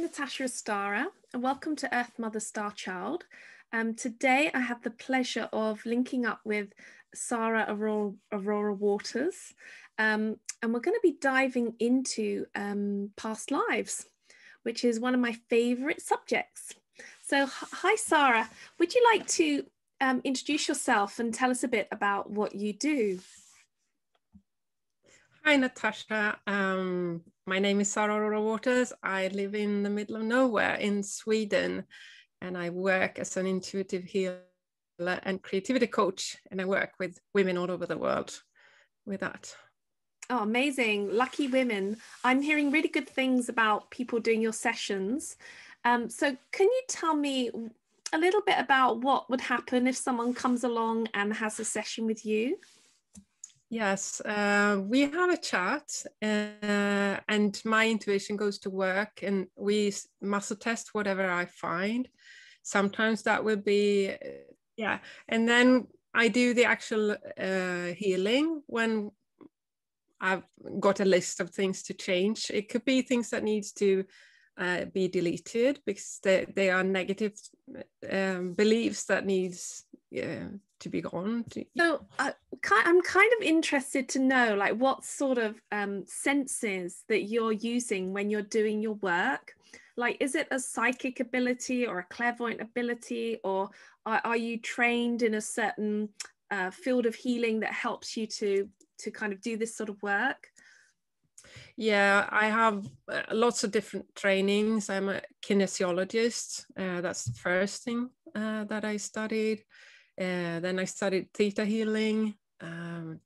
Natasha Astara, and welcome to Earthmother Starchild. Today I have the pleasure of linking up with Sara Aurora Waters, and we're going to be diving into past lives, which is one of my favourite subjects. So, hi Sara, would you like to introduce yourself and tell us a bit about what you do? Hi Natasha, my name is Sara Aurora Waters. I live in the middle of nowhere in Sweden, and I work as an intuitive healer and creativity coach, and I work with women all over the world with that. Oh, amazing. Lucky women. I'm hearing really good things about people doing your sessions. So can you tell me a little bit about what would happen if someone comes along and has a session with you? Yes, we have a chat and my intuition goes to work and we muscle test whatever I find. Sometimes that will be, and then I do the actual healing when I've got a list of things to change. It could be things that needs to be deleted because they are negative beliefs that needs to be gone. So I'm kind of interested to know, like, what sort of senses that you're using when you're doing your work. Like, is it a psychic ability or a clairvoyant ability, or are you trained in a certain field of healing that helps you to kind of do this sort of work? Yeah, I have lots of different trainings. I'm a kinesiologist. That's the first thing that I studied. Then I studied theta healing,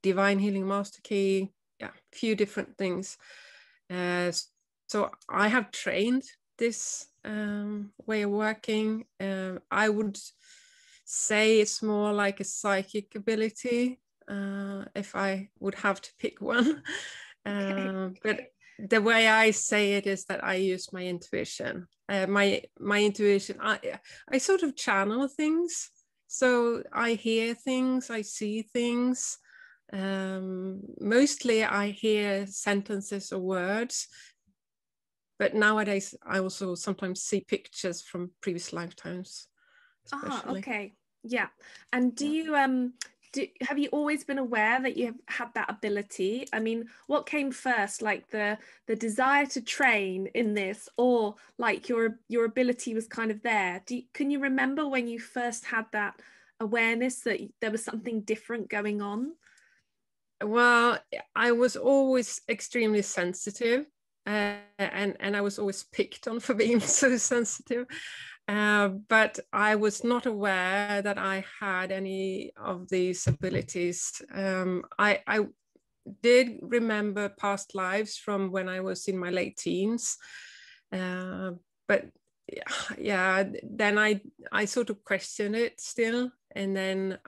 divine healing master key, a few different things. So I have trained this way of working. I would say it's more like a psychic ability if I would have to pick one. But the way I say it is that I use my intuition. My intuition, I sort of channel things. So I hear things, I see things. Mostly I hear sentences or words. But nowadays I also sometimes see pictures from previous lifetimes. Especially. Okay. Yeah. And do you have you always been aware that you have had that ability? I mean, what came first, like the desire to train in this, or like your ability was kind of there? Can you remember when you first had that awareness that there was something different going on? Well, I was always extremely sensitive, and I was always picked on for being so sensitive. But I was not aware that I had any of these abilities. I did remember past lives from when I was in my late teens, but yeah, then I sort of questioned it still, and then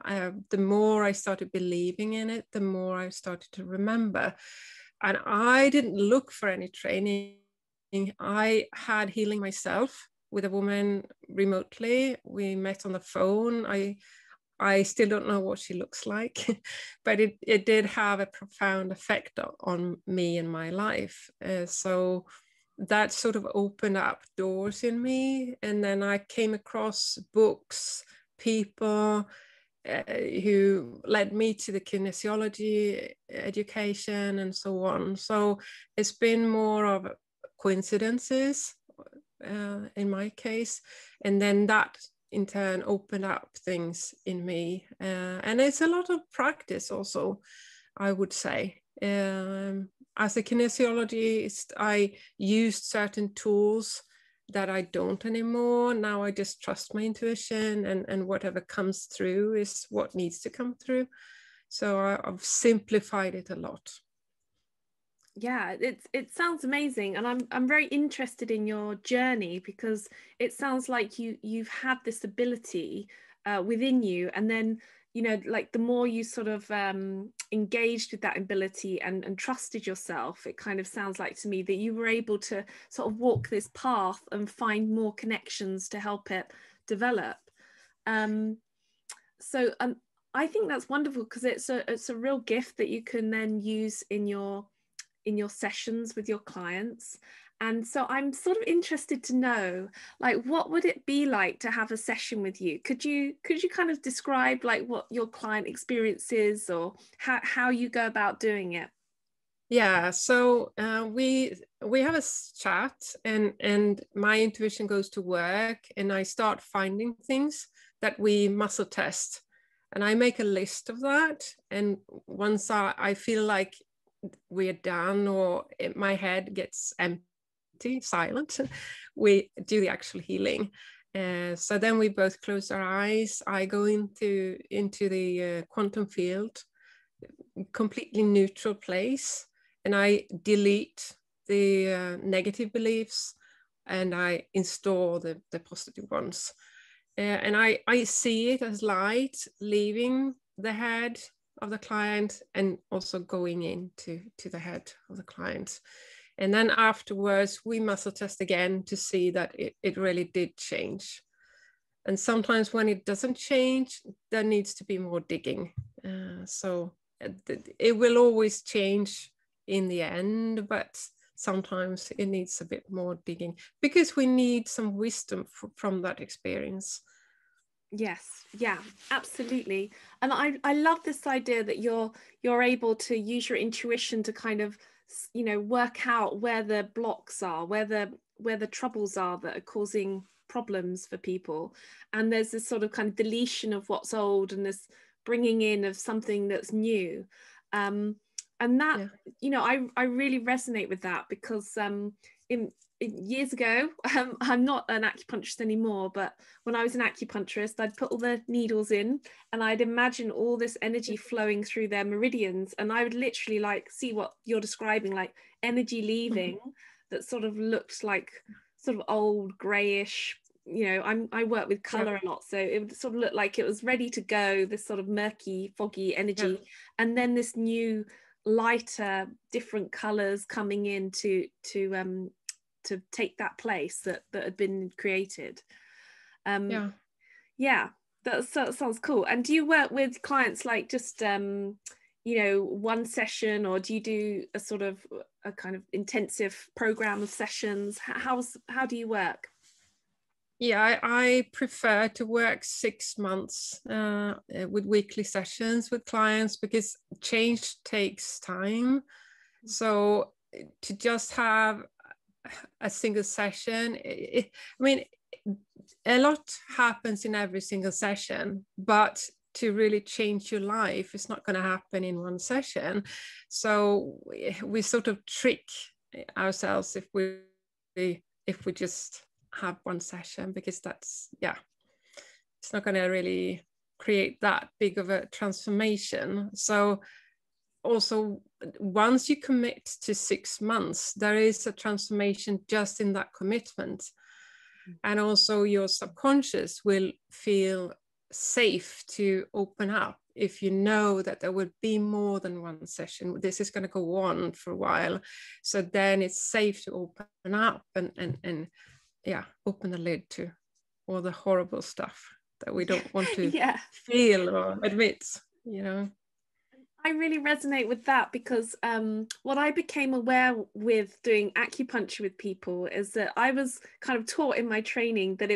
the more I started believing in it, the more I started to remember. And I didn't look for any training. I had healing myself with a woman remotely. We met on the phone. I still don't know what she looks like, but it did have a profound effect on me and my life. So that sort of opened up doors in me. And then I came across books, people who led me to the kinesiology education and so on. So it's been more of coincidences in my case. And then that in turn opened up things in me. And it's a lot of practice also, I would say. As a kinesiologist, I used certain tools that I don't anymore. Now I just trust my intuition, and whatever comes through is what needs to come through. So I've simplified it a lot. Yeah, it sounds amazing, and I'm very interested in your journey, because it sounds like you've had this ability within you, and then, you know, like the more you sort of engaged with that ability and trusted yourself, it kind of sounds like to me that you were able to sort of walk this path and find more connections to help it develop. So I think that's wonderful, because it's a real gift that you can then use in your sessions with your clients. And so I'm sort of interested to know, like, what would it be like to have a session with you? Could you kind of describe like what your client experience is, or how you go about doing it? Yeah, so we have a chat, and my intuition goes to work, and I start finding things that we muscle test, and I make a list of that. And once I feel like we're done, or my head gets empty, silent, we do the actual healing. So then we both close our eyes. I go into the quantum field, completely neutral place, and I delete the negative beliefs, and I install the positive ones. And I see it as light leaving the head of the client and also going into the head of the client. And then afterwards, we muscle test again to see that it really did change. And sometimes when it doesn't change, there needs to be more digging. So it will always change in the end, but sometimes it needs a bit more digging because we need some wisdom from that experience. Yes, yeah, absolutely. And I love this idea that you're able to use your intuition to kind of, you know, work out where the blocks are, where the troubles are that are causing problems for people. And there's this sort of kind of deletion of what's old and this bringing in of something that's new. And that, Yeah. you know, I really resonate with that because in years ago, I'm not an acupuncturist anymore, but when I was an acupuncturist, I'd put all the needles in and I'd imagine all this energy flowing through their meridians, and I would literally like see what you're describing, like energy leaving that sort of looked like sort of old grayish, you know, I work with color a lot, so it would sort of look like it was ready to go, this sort of murky foggy energy, and then this new lighter different colors coming in to take that place that had been created. Yeah, that sounds cool. And do you work with clients like just you know, one session, or do you do a sort of a kind of intensive program of sessions? How do you work? Yeah, I prefer to work 6 months with weekly sessions with clients because change takes time. So to just have a single session, I mean, a lot happens in every single session, but to really change your life, it's not going to happen in one session. So we sort of trick ourselves if we just have one session, because that's, yeah, it's not going to really create that big of a transformation. So also, once you commit to 6 months, there is a transformation just in that commitment. And also your subconscious will feel safe to open up if you know that there will be more than one session. This is going to go on for a while. So then it's safe to open up and yeah, open the lid to all the horrible stuff that we don't want to Yeah, feel or admit, you know. I really resonate with that because what I became aware with doing acupuncture with people is that I was kind of taught in my training that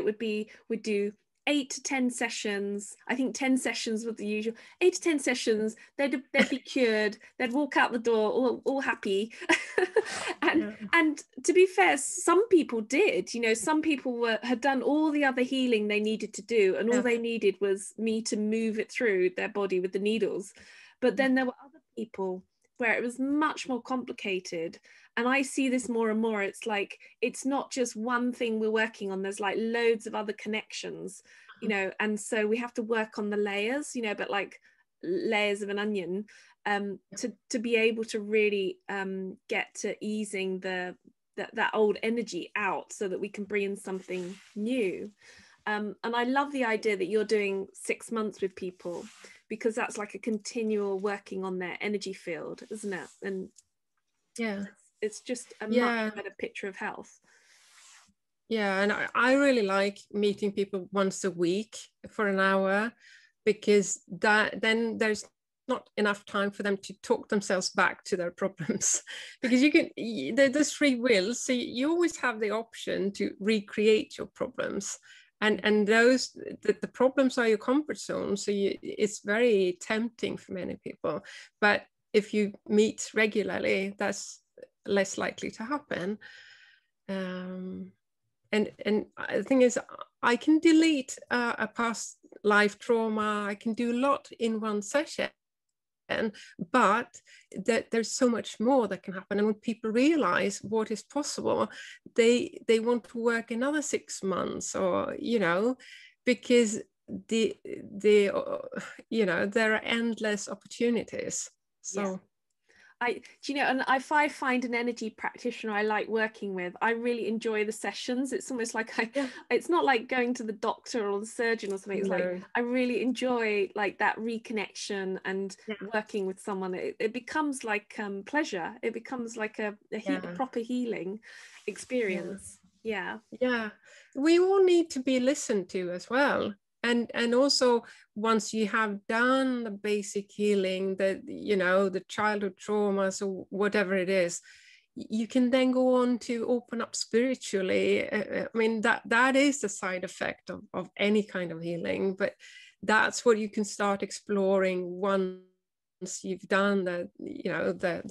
we'd do 8 to 10 sessions. I think 10 sessions was the usual. 8 to 10 sessions, they'd be cured. They'd walk out the door all happy. And to be fair, some people did. You know, some people had done all the other healing they needed to do, and all they needed was me to move it through their body with the needles. But then there were other people where it was much more complicated. And I see this more and more. It's like, it's not just one thing we're working on. There's like loads of other connections, you know, and so we have to work on the layers, you know, but like layers of an onion, to be able to really get to easing that old energy out so that we can bring in something new. And I love the idea that you're doing 6 months with people, because that's like a continual working on their energy field, isn't it? And yeah, it's just a much better picture of health. Yeah, and I really like meeting people once a week for an hour, because that then there's not enough time for them to talk themselves back to their problems. Because there's free will, so you always have the option to recreate your problems. And those the problems are your comfort zone, so it's very tempting for many people. But if you meet regularly, that's less likely to happen. And the thing is, I can delete a past life trauma. I can do a lot in one session, but there's so much more that can happen. And when people realize what is possible, they want to work another 6 months, or because there are endless opportunities. So. Yeah. And if I find an energy practitioner I like working with, I really enjoy the sessions. It's almost like it's not like going to the doctor or the surgeon or something. It's like I really enjoy like that reconnection and working with someone. It becomes like pleasure. It becomes like a proper healing experience. Yeah. We all need to be listened to as well. And also, once you have done the basic healing, the childhood traumas or whatever it is, you can then go on to open up spiritually. I mean, that is the side effect of any kind of healing, but that's what you can start exploring once you've done the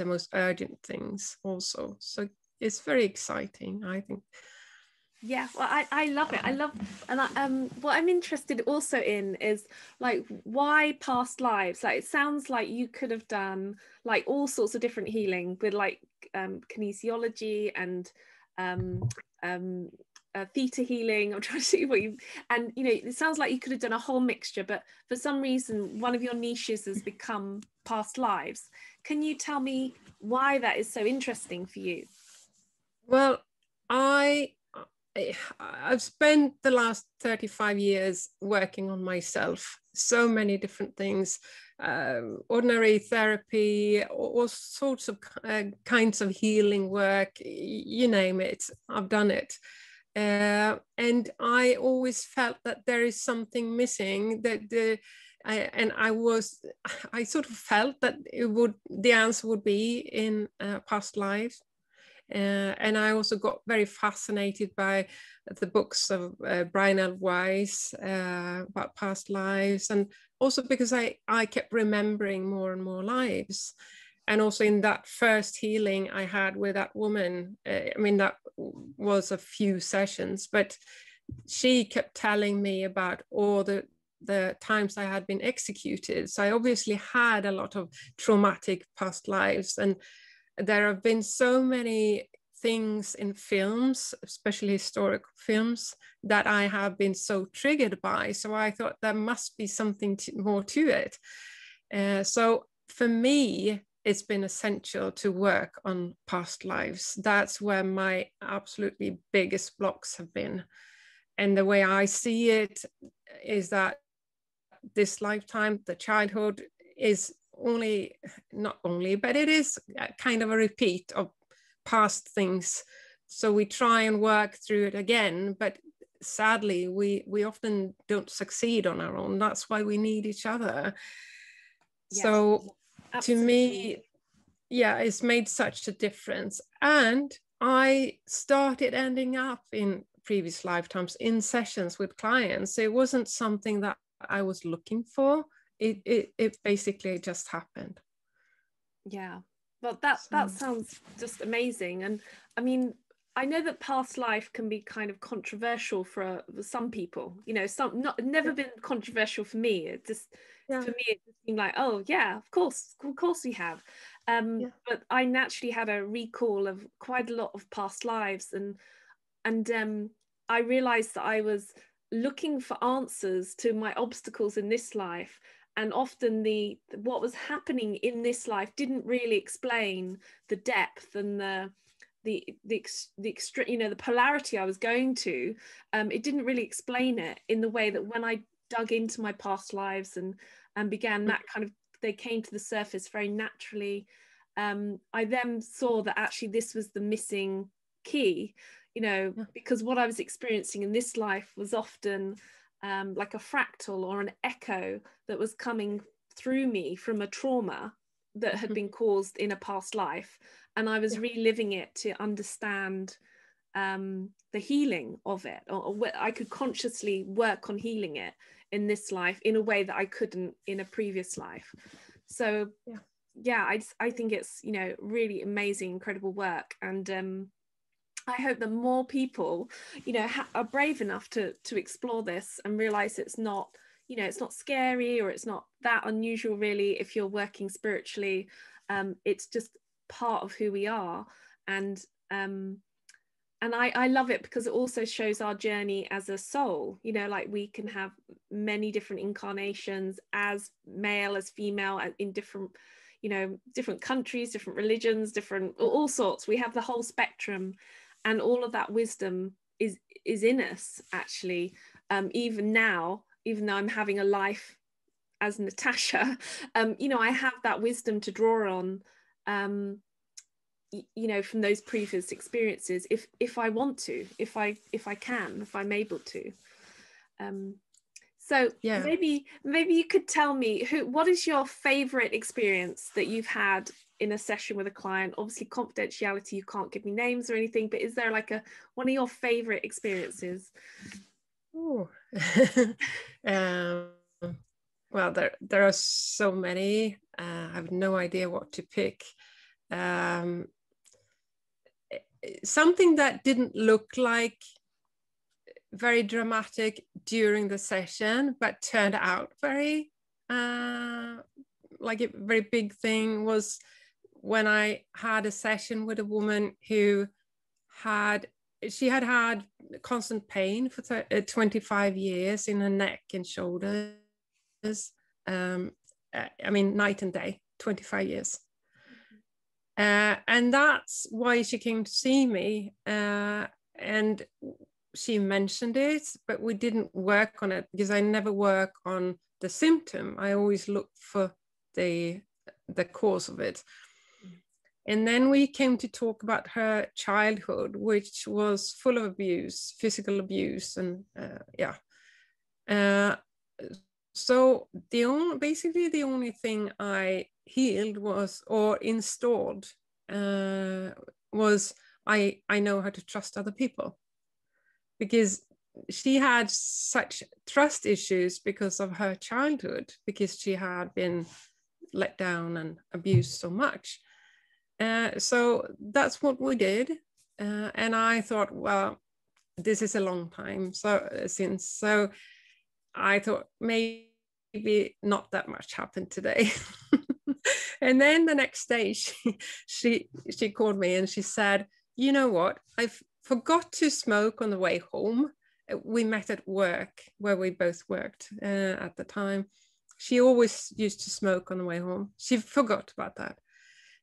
most urgent things also. So it's very exciting, I think. Yeah, well, I love it. And what I'm interested also in is like, why past lives? Like, it sounds like you could have done like all sorts of different healing with like kinesiology and theta healing. I'm trying to see what it sounds like you could have done a whole mixture, but for some reason, one of your niches has become past lives. Can you tell me why that is so interesting for you? Well, I've spent the last 35 years working on myself, so many different things, ordinary therapy, all sorts of kinds of healing work, you name it, I've done it. And I always felt that there is something missing, I sort of felt that the answer would be in past lives. And I also got very fascinated by the books of Brian L. Weiss about past lives, and also because I kept remembering more and more lives. And also in that first healing I had with that woman, that was a few sessions, but she kept telling me about all the times I had been executed. So I obviously had a lot of traumatic past lives, and there have been so many things in films, especially historical films, that I have been so triggered by. So I thought there must be something more to it. So for me, it's been essential to work on past lives. That's where my absolutely biggest blocks have been. And the way I see it is that this lifetime, the childhood, is not only, but it is kind of a repeat of past things. So we try and work through it again, but sadly we often don't succeed on our own. That's why we need each other. Yes, so absolutely. To me, it's made such a difference. And I started ending up in previous lifetimes in sessions with clients. It wasn't something that I was looking for. It basically just happened. Yeah, well, that sounds just amazing. And I mean, I know that past life can be kind of controversial for some people. Never been controversial for me. It just for me it just seemed like, oh yeah, of course we have. But I naturally had a recall of quite a lot of past lives, and I realized that I was looking for answers to my obstacles in this life, and often what was happening in this life didn't really explain the depth and the polarity I was going to. It didn't really explain it in the way that when I dug into my past lives and began that kind of, they came to the surface very naturally. I then saw that actually this was the missing key, because what I was experiencing in this life was often like a fractal or an echo that was coming through me from a trauma that had been caused in a past life, and I was reliving it to understand the healing of it, or I could consciously work on healing it in this life in a way that I couldn't in a previous life. So I think it's, you know, really amazing, incredible work. And I hope that more people, you know, are brave enough to explore this and realize it's not, you know, it's not scary, or it's not that unusual really if you're working spiritually. It's just part of who we are. And I love it because it also shows our journey as a soul, you know, like we can have many different incarnations as male, as female, in different, you know, different countries, different religions, different, all sorts. We have the whole spectrum, and all of that wisdom is in us actually. Even now, even though I'm having a life as Natasha, you know, I have that wisdom to draw on, you know, from those previous experiences, if I want to, if I'm able to. So maybe you could tell me, what is your favorite experience that you've had in a session with a client? Obviously confidentiality, you can't give me names or anything, but is there like one of your favorite experiences? Oh. Well, there are so many. I have no idea what to pick. Something that didn't look like very dramatic during the session, but turned out very like a very big thing, was when I had a session with a woman who had constant pain for 25 years in her neck and shoulders. I mean, night and day, 25 years. And that's why she came to see me. And she mentioned it, but we didn't work on it because I never work on the symptom. I always look for the cause of it. And then we came to talk about her childhood, which was full of abuse, physical abuse, and so basically the only thing I healed or installed was I know how to trust other people, because she had such trust issues because of her childhood, because she had been let down and abused so much. So that's what we did. And I thought, well, this is a long time since. So I thought maybe not that much happened today. And then the next day she called me and she said, you know what, I forgot to smoke on the way home. We met at work where we both worked at the time. She always used to smoke on the way home. She forgot about that.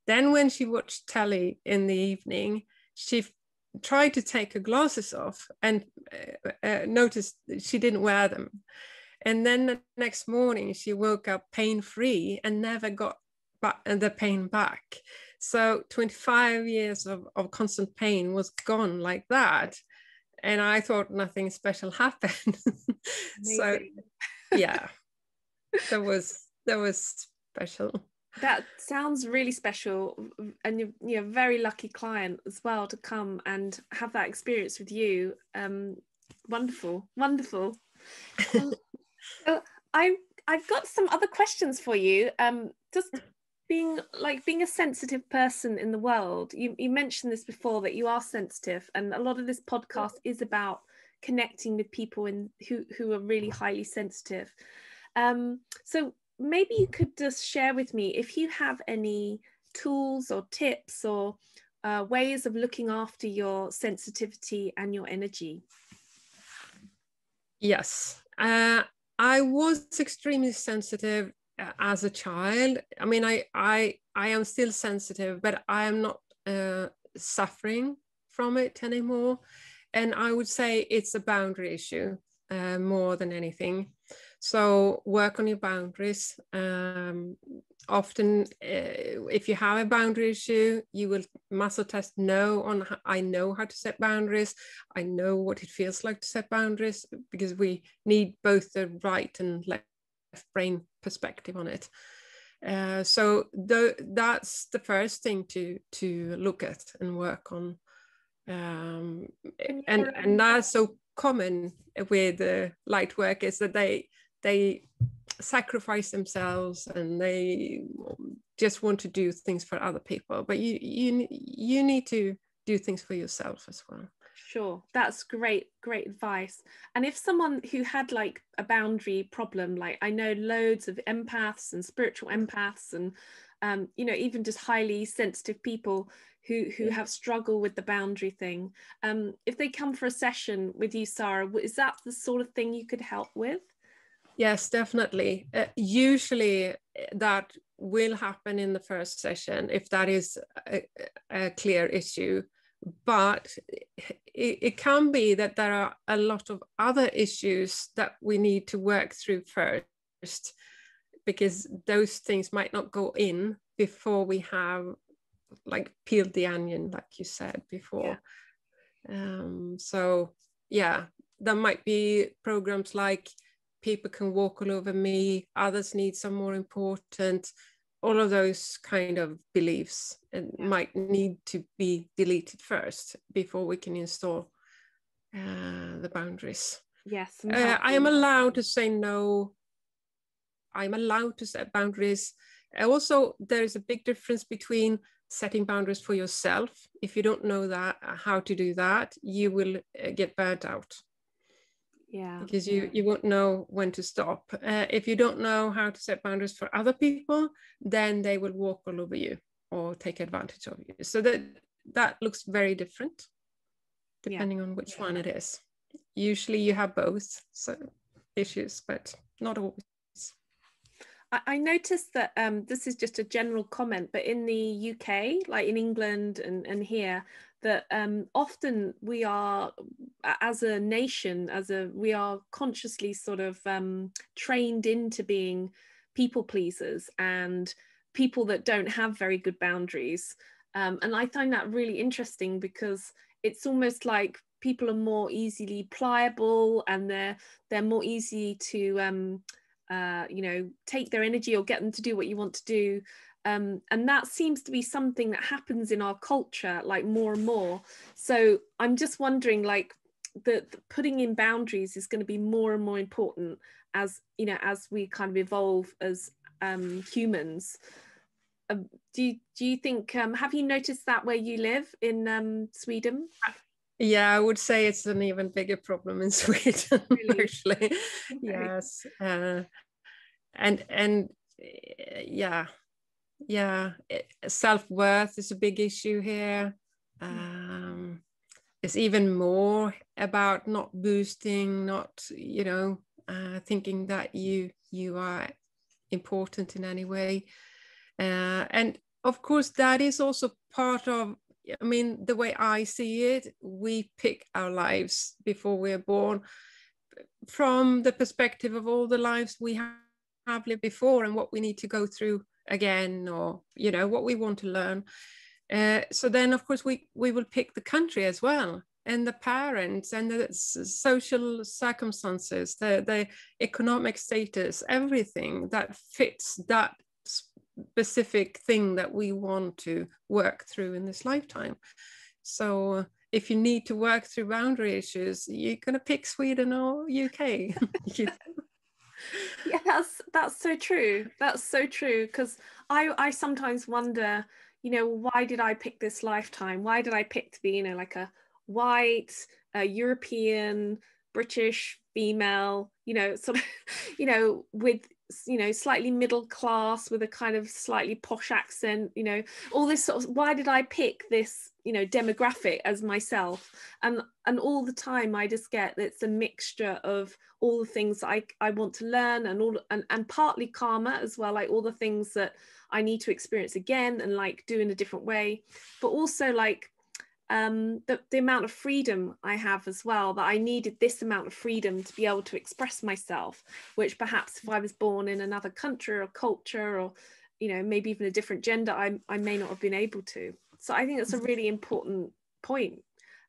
Then when she watched telly in the evening, she tried to take her glasses off and noticed she didn't wear them. And then the next morning, she woke up pain-free and never got the pain back. So 25 years of constant pain was gone like that. And I thought nothing special happened. So yeah, that was special. That sounds really special, and you're a very lucky client as well to come and have that experience with you. Wonderful. So I've got some other questions for you. Just being a sensitive person in the world, you mentioned this before, that you are sensitive, and a lot of this podcast is about connecting with people who are really highly sensitive. So maybe you could just share with me if you have any tools or tips or ways of looking after your sensitivity and your energy. Yes, I was extremely sensitive as a child. I mean, I am still sensitive, but I am not suffering from it anymore. And I would say it's a boundary issue more than anything. So work on your boundaries. Often, if you have a boundary issue, you will muscle test I know how to set boundaries. I know what it feels like to set boundaries, because we need both the right and left brain perspective on it. So that's the first thing to look at and work on. And that's so common with light work, is that they sacrifice themselves and they just want to do things for other people, but you need to do things for yourself as well. Sure, that's great advice. And if someone who had like a boundary problem, like I know loads of empaths and spiritual empaths and you know, even just highly sensitive people who have struggled with the boundary thing, if they come for a session with you, Sara, is that the sort of thing you could help with? Yes, definitely. Usually that will happen in the first session if that is a clear issue, but it can be that there are a lot of other issues that we need to work through first, because those things might not go in before we have like peeled the onion, like you said before. So yeah, there might be programs like people can walk all over me, others need some more important, all of those kind of beliefs might need to be deleted first before we can install the boundaries. Yes. I am allowed to say no. I'm allowed to set boundaries. Also, there is a big difference between setting boundaries for yourself. If you don't know that, how to do that, you will get burnt out. Yeah. Because you won't know when to stop. If you don't know how to set boundaries for other people, then they will walk all over you or take advantage of you. So that looks very different depending on which one it is. Usually you have both issues, but not always. I noticed that this is just a general comment, but in the UK, like in England and here, that often we are, as a nation, we are consciously sort of trained into being people pleasers and people that don't have very good boundaries. And I find that really interesting because it's almost like people are more easily pliable and they're more easy to you know, take their energy or get them to do what you want to do. And that seems to be something that happens in our culture, like more and more. So I'm just wondering, like, the putting in boundaries is going to be more and more important as, you know, as we kind of evolve as humans. Do you think, have you noticed that where you live in Sweden? Yeah, I would say it's an even bigger problem in Sweden, Really? actually. Okay. Yes. And yeah, self-worth is a big issue here. It's even more about not boosting, not, you know, thinking that you are important in any way. And of course, that is also part of, I mean, the way I see it, we pick our lives before we're born from the perspective of all the lives we have lived before and what we need to go through again, or, you know, what we want to learn. So then, of course, we will pick the country as well, and the parents, and the social circumstances, the economic status, everything that fits that specific thing that we want to work through in this lifetime. So if you need to work through boundary issues, you're going to pick Sweden or UK. Yeah, that's so true. That's so true, because I sometimes wonder, you know, why did I pick this lifetime? Why did I pick to be, you know, like a white, European, British female, you know, sort of, you know, with, you know, slightly middle class with a kind of slightly posh accent, you know, all this sort of, why did I pick this, you know, demographic as myself? And all the time I just get that it's a mixture of all the things that I want to learn, and partly karma as well, like all the things that I need to experience again and like do in a different way, but also like the amount of freedom I have as well, that I needed this amount of freedom to be able to express myself, which perhaps if I was born in another country or culture, or, you know, maybe even a different gender, I may not have been able to. So I think that's a really important point,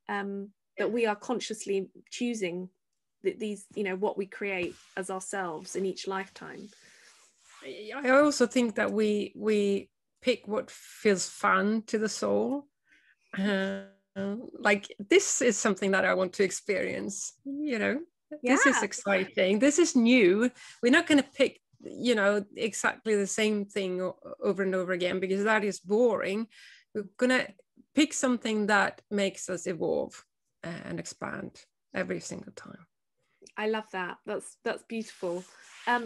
that we are consciously choosing these, you know, what we create as ourselves in each lifetime. I also think that we pick what feels fun to the soul. Like, this is something that I want to experience, you know. Yeah. This is exciting, this is new. We're not going to pick, you know, exactly the same thing over and over again, because that is boring. We're going to pick something that makes us evolve and expand every single time. I love that. That's beautiful.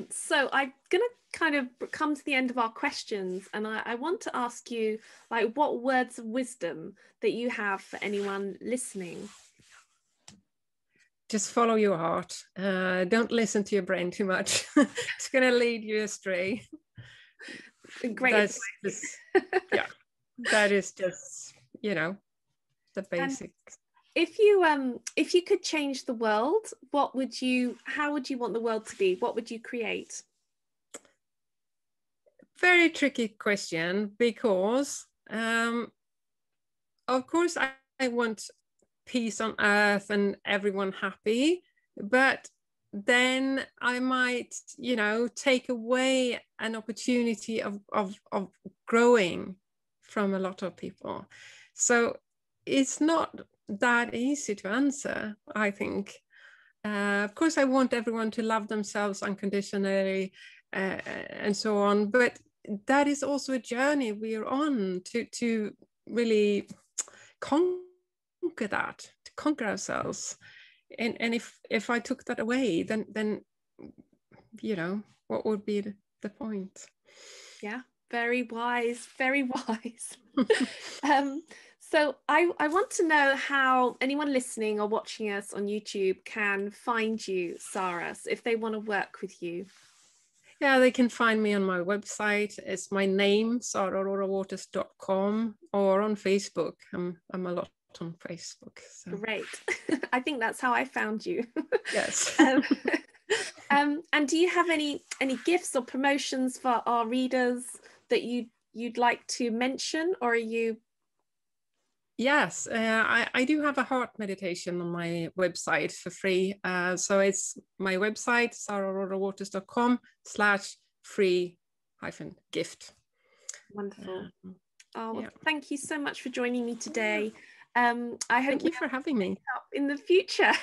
So I'm gonna kind of come to the end of our questions, and I want to ask you, like, what words of wisdom that you have for anyone listening. Just follow your heart. Don't listen to your brain too much. It's gonna lead you astray. Great. Yeah, that is just, you know, the basics. If you could change the world, how would you want the world to be? What would you create? Very tricky question, because of course I want peace on earth and everyone happy, but then I might, you know, take away an opportunity of growing from a lot of people. So it's not that easy to answer, I think. Of course, I want everyone to love themselves unconditionally and so on, but that is also a journey we are on to really conquer that, to conquer ourselves. And if I took that away, then you know, what would be the point? Yeah, very wise, very wise. So I want to know how anyone listening or watching us on YouTube can find you, Saras, if they want to work with you. Yeah, they can find me on my website. It's my name, saraurorawaters.com, or on Facebook. I'm a lot on Facebook. So. Great. I think that's how I found you. Yes. And do you have any gifts or promotions for our readers that you'd like to mention, or are you? Yes, I do have a heart meditation on my website for free. So it's my website, saraurorawaters.com/free-gift. Wonderful. Oh, yeah. Thank you so much for joining me today. I hope Thank you for having me in the future.